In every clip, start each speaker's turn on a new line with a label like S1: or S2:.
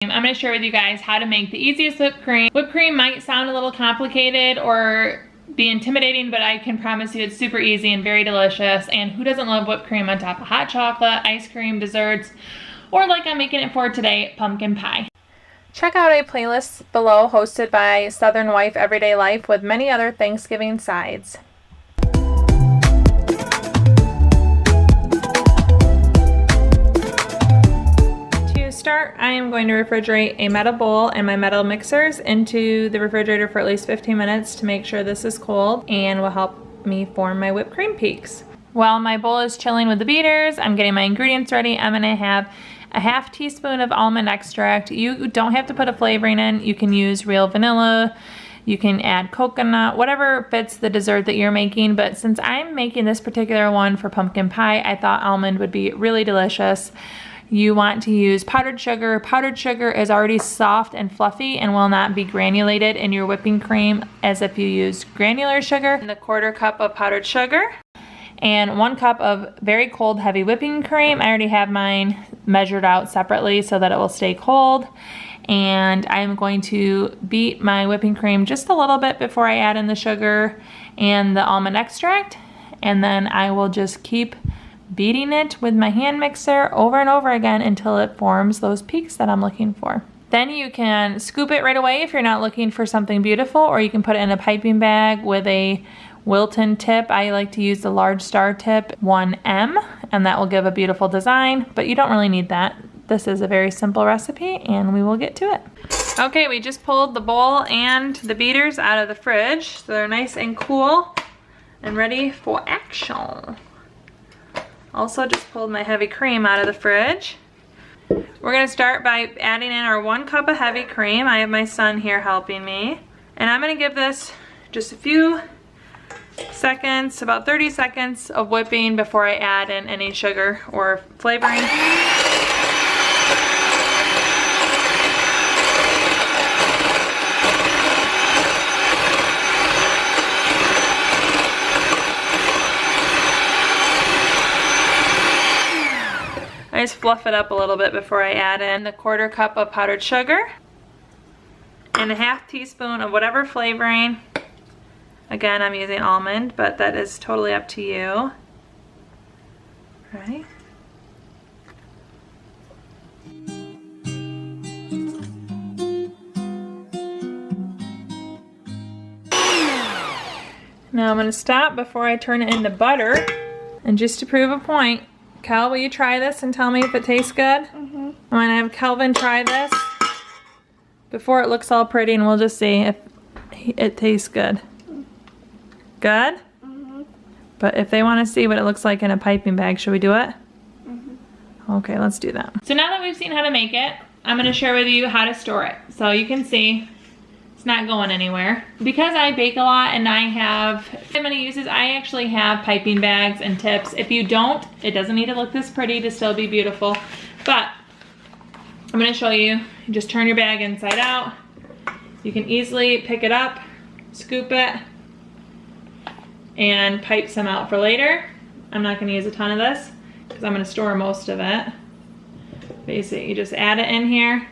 S1: I'm going to share with you guys how to make the easiest whipped cream. Whipped cream might sound a little complicated or be intimidating, but I can promise you it's super easy and very delicious. And who doesn't love whipped cream on top of hot chocolate, ice cream, desserts, or like I'm making it for today, pumpkin pie. Check out a playlist below hosted by Southern Wife Everyday Life with many other Thanksgiving sides. Start, I am going to refrigerate a metal bowl and my metal mixers into the refrigerator for at least 15 minutes to make sure this is cold and will help me form my whipped cream peaks. While my bowl is chilling with the beaters, I'm getting my ingredients ready. I'm going to have a ½ teaspoon of almond extract. You don't have to put a flavoring in. You can use real vanilla. You can add coconut, whatever fits the dessert that you're making. But since I'm making this particular one for pumpkin pie, I thought almond would be really delicious. You want to use powdered sugar. Powdered sugar is already soft and fluffy and will not be granulated in your whipping cream as if you used granular sugar. And a 1/4 cup of powdered sugar and 1 cup of very cold heavy whipping cream. I already have mine measured out separately so that it will stay cold. And I'm going to beat my whipping cream just a little bit before I add in the sugar and the almond extract. And then I will just keep beating it with my hand mixer over and over again until it forms those peaks that I'm looking for. Then you can scoop it right away if you're not looking for something beautiful, or you can put it in a piping bag with a Wilton tip. I like to use the large star tip 1M, and that will give a beautiful design, but you don't really need that. This is a very simple recipe and we will get to it. Okay, we just pulled the bowl and the beaters out of the fridge, so they're nice and cool and ready for action. Also just pulled my heavy cream out of the fridge. We're gonna start by adding in our 1 cup of heavy cream. I have my son here helping me. And I'm gonna give this just a few seconds, about 30 seconds of whipping before I add in any sugar or flavoring. I just fluff it up a little bit before I add in the 1/4 cup of powdered sugar and a ½ teaspoon of whatever flavoring. Again, I'm using almond, but that is totally up to you. Right? Now I'm going to stop before I turn it into butter. And just to prove a point, Kel, will you try this and tell me if it tastes good? I'm going to have Kelvin try this before it looks all pretty, and we'll just see if it tastes good. Good? But if they want to see what it looks like in a piping bag, should we do it? Okay, let's do that. So now that we've seen how to make it, I'm going to share with you how to store it. So you can see it's not going anywhere. Because I bake a lot and I have many uses, I actually have piping bags and tips. If you don't, it doesn't need to look this pretty to still be beautiful. But I'm going to show you. You just turn your bag inside out. You can easily pick it up, scoop it, and pipe some out for later. I'm not going to use a ton of this because I'm going to store most of it. But you see, you just add it in here.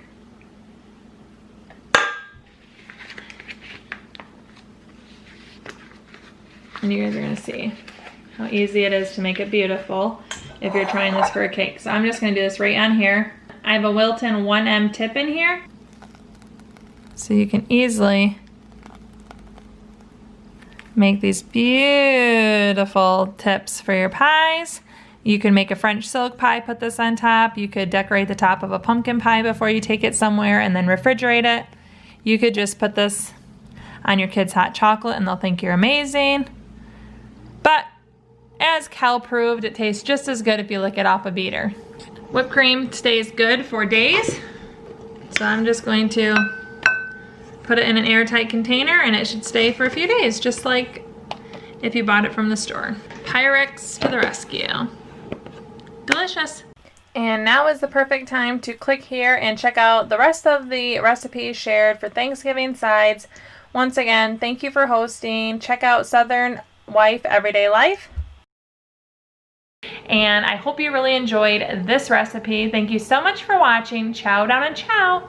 S1: And you guys are gonna see how easy it is to make it beautiful if you're trying this for a cake. So I'm just gonna do this right on here. I have a Wilton 1M tip in here. So you can easily make these beautiful tips for your pies. You can make a French silk pie, put this on top. You could decorate the top of a pumpkin pie before you take it somewhere and then refrigerate it. You could just put this on your kids' hot chocolate and they'll think you're amazing. But as Kel proved, it tastes just as good if you lick it off a beater. Whipped cream stays good for days. So I'm just going to put it in an airtight container and it should stay for a few days, just like if you bought it from the store. Pyrex to the rescue. Delicious. And now is the perfect time to click here and check out the rest of the recipes shared for Thanksgiving sides. Once again, thank you for hosting. Check out Southern Wife Everyday Life. And I hope you really enjoyed this recipe. Thank you so much for watching. Chow down and chow.